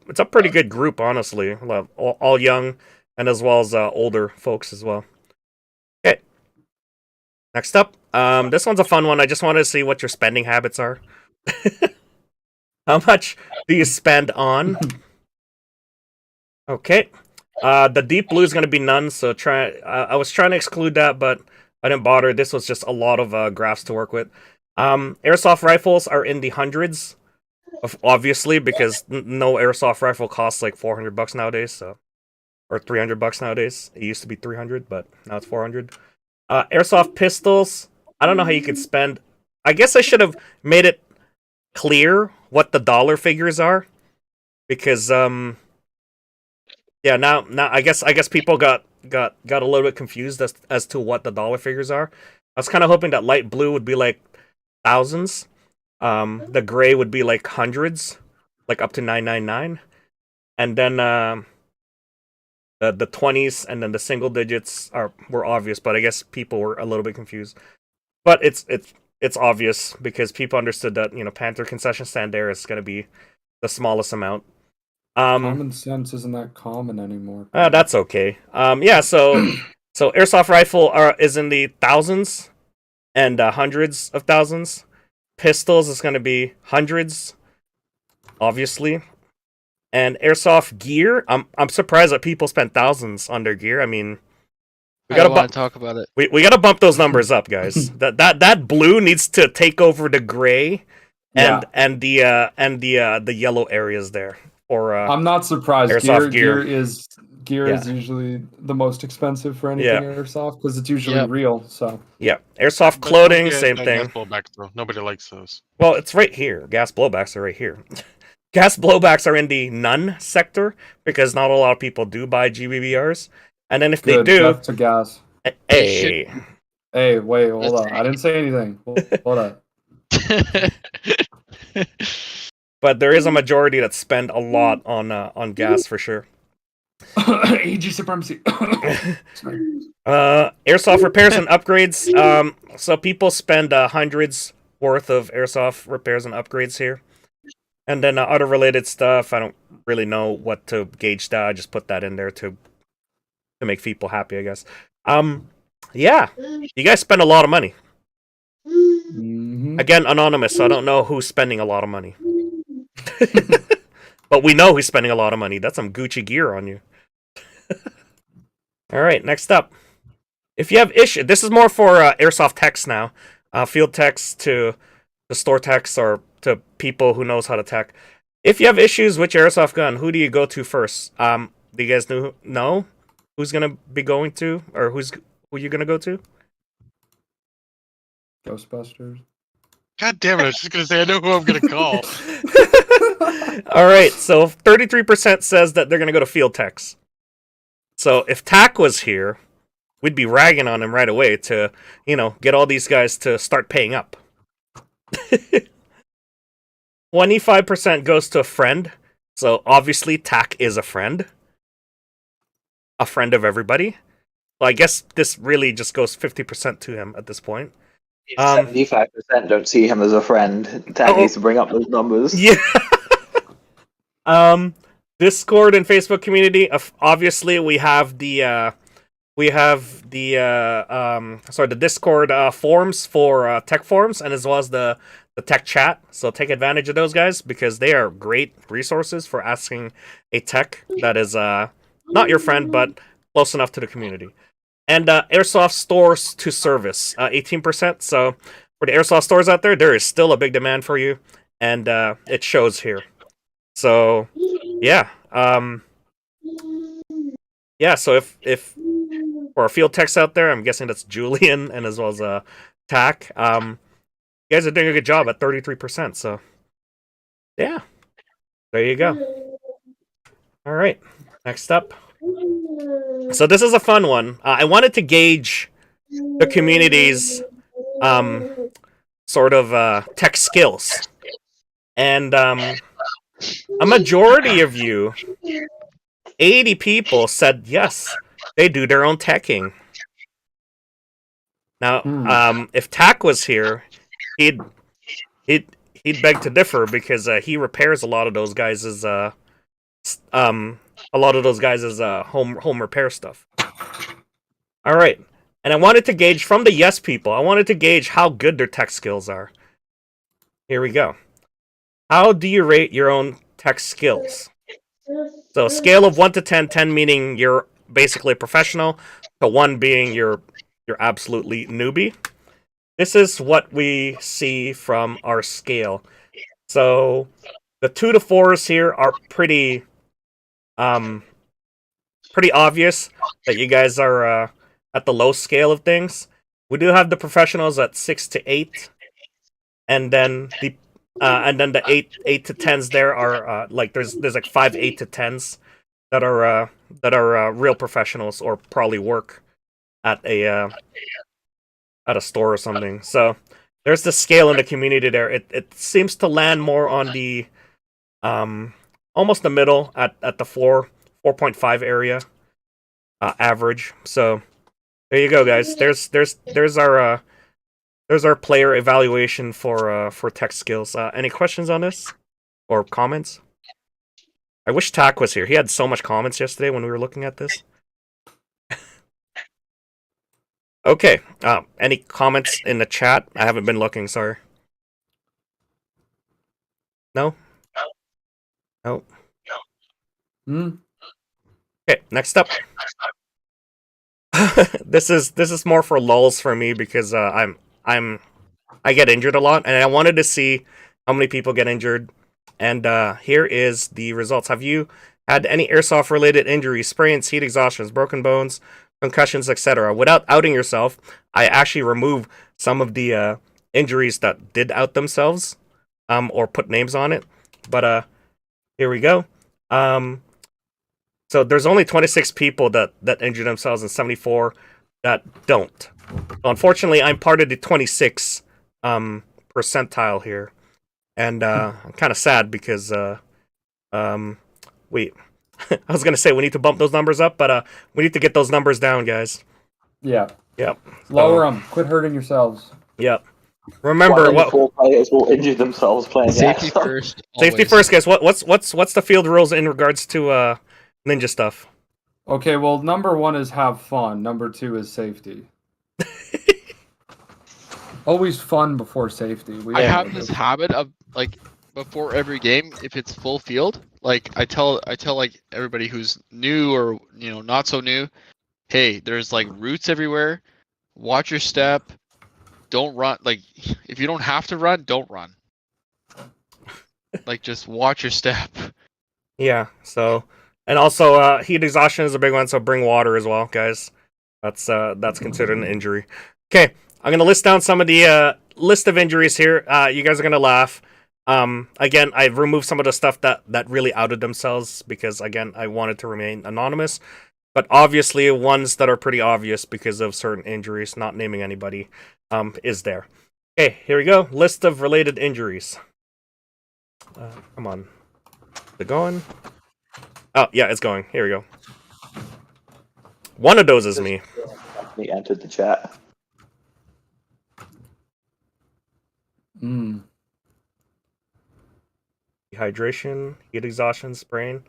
It's a pretty good group, honestly. All young, and as well as older folks as well. Okay. Next up, this one's a fun one. I just wanted to see what your spending habits are. How much do you spend on? Okay. The deep blue is going to be none, so I was trying to exclude that, but I didn't bother. This was just a lot of graphs to work with. Airsoft rifles are in the hundreds, obviously, because no airsoft rifle costs like $400 nowadays, so, or $300 nowadays. It used to be 300, but now it's 400. Airsoft pistols, I don't know how you could spend. I guess I should have made it clear what the dollar figures are, because yeah, now I guess people got a little bit confused as to what the dollar figures are. I was kind of hoping that light blue would be like thousands, the gray would be like hundreds, like up to 999, and then the 20s and then the single digits were obvious, but I guess people were a little bit confused. But it's obvious because people understood that, Panther concession stand there is going to be the smallest amount. Common sense isn't that common anymore. That's okay. Yeah, so airsoft rifle is in the thousands and hundreds of thousands. Pistols is going to be hundreds, obviously. And airsoft gear, I'm surprised that people spend thousands on their gear. I mean, we I gotta don't want bump to talk about it. we gotta bump those numbers up, guys. That blue needs to take over the gray and Yeah. the yellow areas there for I'm not surprised. airsoft Gear gear. is usually the most expensive for anything Yeah. airsoft because it's usually Yep. real. So Yeah, airsoft But don't clothing, get same that gas thing. blowback though. Nobody likes those. Well, it's right here. Gas blowbacks are right here. Gas blowbacks are in the none sector because not a lot of people do buy GBBRs. And then if good. they do, Death to gas. They should- hey, Hey, wait, hold on. I didn't say anything. Hold on. but there is a majority that spend a lot on gas for sure. AG supremacy. Airsoft repairs and upgrades. So people spend hundreds worth of airsoft repairs and upgrades here. And then other related stuff, I don't really know what to gauge that. I just put that in there to make people happy, I guess. Yeah, you guys spend a lot of money. Mhm. Again, anonymous, so I don't know who's spending a lot of money. But we know who's spending a lot of money. That's some Gucci gear on you. All right, next up. If you have issue, this is more for airsoft techs now. Field techs to the store techs or to people who knows how to tech. If you have issues with your airsoft gun, who do you go to first? Do you guys know who's gonna be going to, or who you gonna go to? Ghostbusters. God damn it! I was just gonna say I know who I'm gonna call. All right, so 33% says that they're gonna go to field techs. So if TAC was here, we'd be ragging on him right away to, get all these guys to start paying up. 25% goes to a friend. So obviously TAC is a friend of everybody. Well, I guess this really just goes 50% to him at this point. 75% don't see him as a friend. Tag needs to bring up those numbers. Yeah. Discord and Facebook community. Obviously, we have the the Discord forums for tech forums, and as well as the tech chat. So take advantage of those guys because they are great resources for asking a tech that is not your friend but close enough to the community. And airsoft stores to service, 18%. So for the airsoft stores out there, there is still a big demand for you, and it shows here. So yeah, So if for our field techs out there, I'm guessing that's Julian and as well as TAC. You guys are doing a good job at 33%. So yeah, there you go. All right, next up. So this is a fun one. I wanted to gauge the community's sort of tech skills, and a majority of you, 80 people, said yes, they do their own teching. Now, if TAC was here, he'd beg to differ because he repairs a lot of those guys' home repair stuff. All right, and I wanted to gauge from the yes people. I wanted to gauge how good their tech skills are. Here we go. How do you rate your own tech skills? So, scale of 1 to 10, 10 meaning you're basically a professional, to 1 being you're absolutely newbie. This is what we see from our scale. So, the 2 to 4s here are pretty obvious that you guys are at the low scale of things. We do have the professionals at 6 to 8, and then the 8 to 10s there are there's like 5 8 to 10s that are real professionals or probably work at a store or something. So there's the scale in the community there. It seems to land more on the almost the middle at the 4.5 area average. So there you go, guys. There's our player evaluation for tech skills. Any questions on this or comments? I wish TAC was here. He had so much comments yesterday when we were looking at this. Okay. Any comments in the chat? I haven't been looking. Sorry. No. Hmm? Okay, next up. This is more for lulls for me because I get injured a lot, and I wanted to see how many people get injured. And here is the results. Have you had any airsoft related injuries, sprains, heat exhaustions, broken bones, concussions, etc.? Without outing yourself, I actually remove some of the injuries that did out themselves, or put names on it. But here we go. So there's only 26 people that injure themselves and 74 that don't. So unfortunately, I'm part of the 26 percentile here, and I'm kind of sad because wait, I was gonna say we need to bump those numbers up, but we need to get those numbers down, guys. Yeah. Yep. Lower them. Quit hurting yourselves. Yep. Remember One in what? 4 players will injure themselves playing Safety Airsoft. first. Safety always. first, guys. What's the field rules in regards to ninja stuff? Okay, well, number 1 is have fun. Number 2 is safety. Always fun before safety. I have this habit of like before every game, if it's full field, like I tell like everybody who's new or not so new, hey, there's like roots everywhere. Watch your step. Don't run. Like if you don't have to run, don't run. Like just watch your step. Yeah. So, and also heat exhaustion is a big one. So bring water as well, guys. That's considered an injury. Okay, I'm gonna list down some of the list of injuries here. You guys are gonna laugh. Again, I've removed some of the stuff that really outed themselves because again, I wanted to remain anonymous. But obviously, ones that are pretty obvious because of certain injuries, not naming anybody, is there. Okay, here we go. List of related injuries. Come on. Is it going? Oh, yeah, it's going. Here we go. One of those is me. He entered the chat. Dehydration, heat exhaustion, sprain.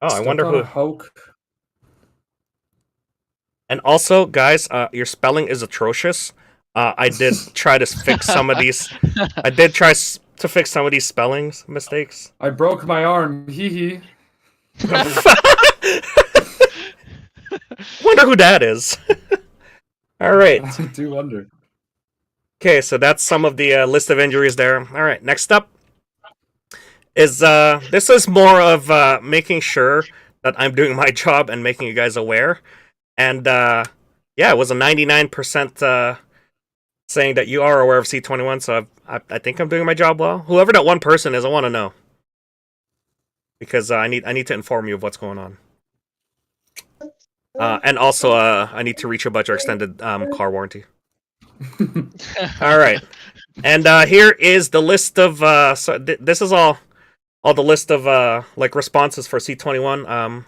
Oh, I Stuck wonder on who. a Hoke. And also, guys, your spelling is atrocious. I did try to fix some of these. I did try to fix some of these spellings mistakes. I broke my arm. Hee hee. Wonder who that is. All right. I do wonder. Okay, so that's some of the list of injuries there. All right, next up is this is more of making sure that I'm doing my job and making you guys aware. And yeah, it was a 99% saying that you are aware of C21, so I think I'm doing my job well. Whoever that one person is, I want to know. Because I need to inform you of what's going on. And also, I need to reach about your extended car warranty. All right, and here is the list of. So this is all the list of like responses for C21.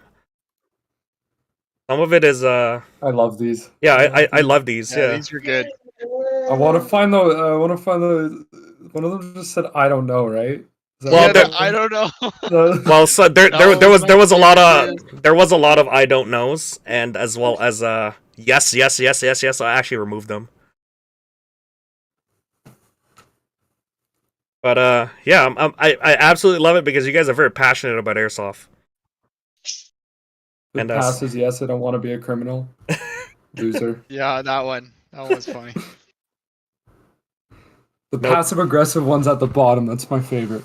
Some of it is. I love these. Yeah, I love these. Yeah. These are good. I want to find the. One of them just said, "I don't know," right? Well, I don't know. Well, so there was a lot of I don't knows, and as well as yes. I actually removed them. But yeah, I absolutely love it because you guys are very passionate about airsoft. The And passes yes. I don't want to be a criminal. Loser. Yeah, that one was funny. The passive aggressive one's at the bottom. That's my favorite.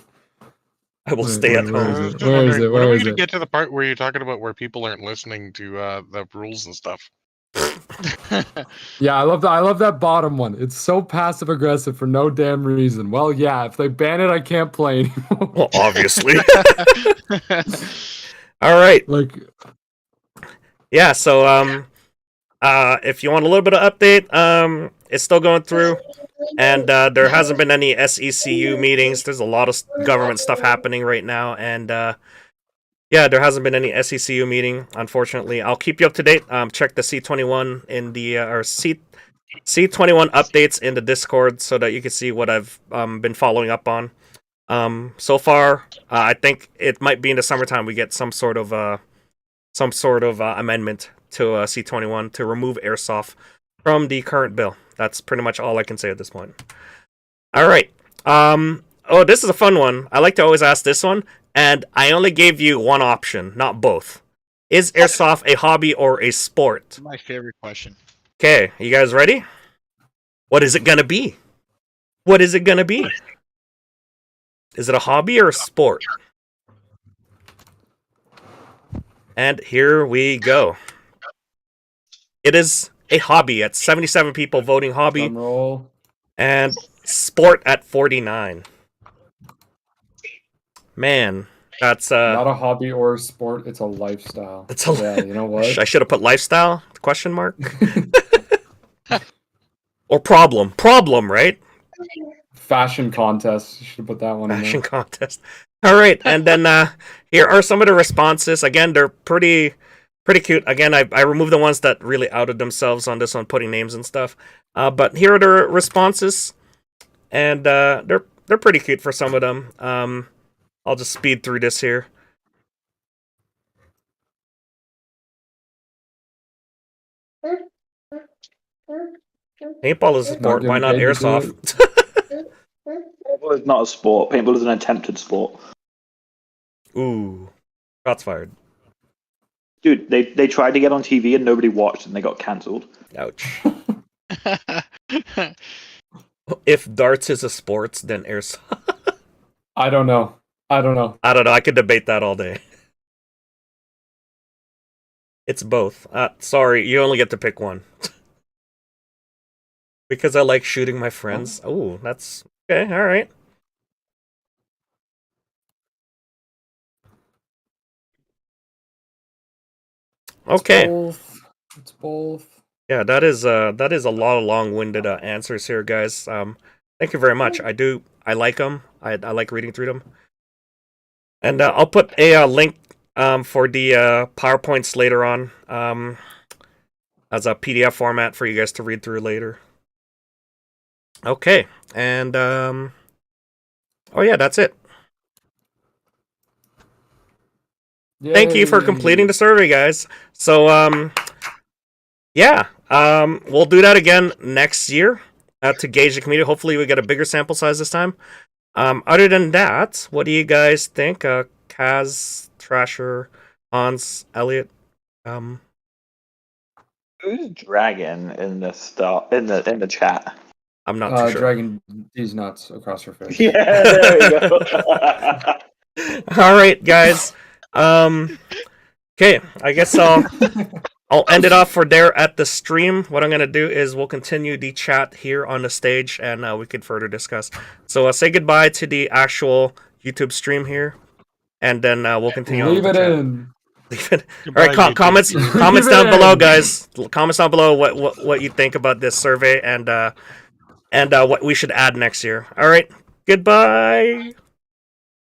I will stay at where home. is it? Where is it? When Where are we is gonna it? get to the part where you're talking about where people aren't listening to the rules and stuff? Yeah, I love that bottom one. It's so passive aggressive for no damn reason. Well, yeah, if they ban it, I can't play anymore. Well, obviously. All right. Like, Yeah. So if you want a little bit of update, it's still going through, and there hasn't been any SECU meetings. There's a lot of government stuff happening right now, and yeah, there hasn't been any SECU meeting. Unfortunately, I'll keep you up to date. Check the C21 in the or C21 updates in the Discord so that you can see what I've been following up on. So far, I think it might be in the summertime we get some sort of amendment to C21 to remove airsoft from the current bill. That's pretty much all I can say at this point. All right. Oh, this is a fun one. I like to always ask this one, And I only gave you one option, not both. Is airsoft a hobby or a sport? My favorite question. Okay, you guys ready? What is it gonna be? What is it gonna be? Is it a hobby or a sport? And here we go. It is a hobby at 77 people voting hobby, Drum roll. and sport at 49. Man, that's Not a hobby or a sport, it's a lifestyle. It's a Yeah, you know what? I should have put lifestyle question mark or problem, right? Fashion contest. You should have put that one in Fashion there. contest. All right, and then here are some of the responses. Again, they're pretty cute. Again, I removed the ones that really outed themselves on this one, putting names and stuff. But here are the responses, and they're pretty cute for some of them. I'll just speed through this here. Paintball is a sport. Why not airsoft? Paintball is not a sport. Paintball is an attempted sport. Ooh, shots fired. Dude, they tried to get on TV and nobody watched and they got cancelled. Ouch. If darts is a sport, then airsoft. I don't know. I don't know. I could debate that all day. It's both. Sorry, you only get to pick one. Because I like shooting my friends. Oh, that's okay. All right. Okay. It's both. Yeah, that is a lot of long-winded answers here, guys. Thank you very much. I like them. I like reading through them. And I'll put a link for the PowerPoints later on as a PDF format for you guys to read through later. Okay, and oh yeah, that's it. Yay. Thank you for completing the survey, guys. So yeah, we'll do that again next year to gauge the community. Hopefully, we get a bigger sample size this time. Other than that, what do you guys think? Kaz, Trasher, Hans, Elliot. Who's Dragon in the in the chat? I'm not too sure. Dragging these nuts across her face. Yeah, there we go. All right, guys. Okay, I guess I'll end it off for there at the stream. What I'm gonna do is we'll continue the chat here on the stage, and we can further discuss. So say goodbye to the actual YouTube stream here, and then we'll continue. Leave on it the in. Leave it. Goodbye, All right, YouTube. comments down below, guys. Comments down below what you think about this survey and what we should add next year. All right, goodbye.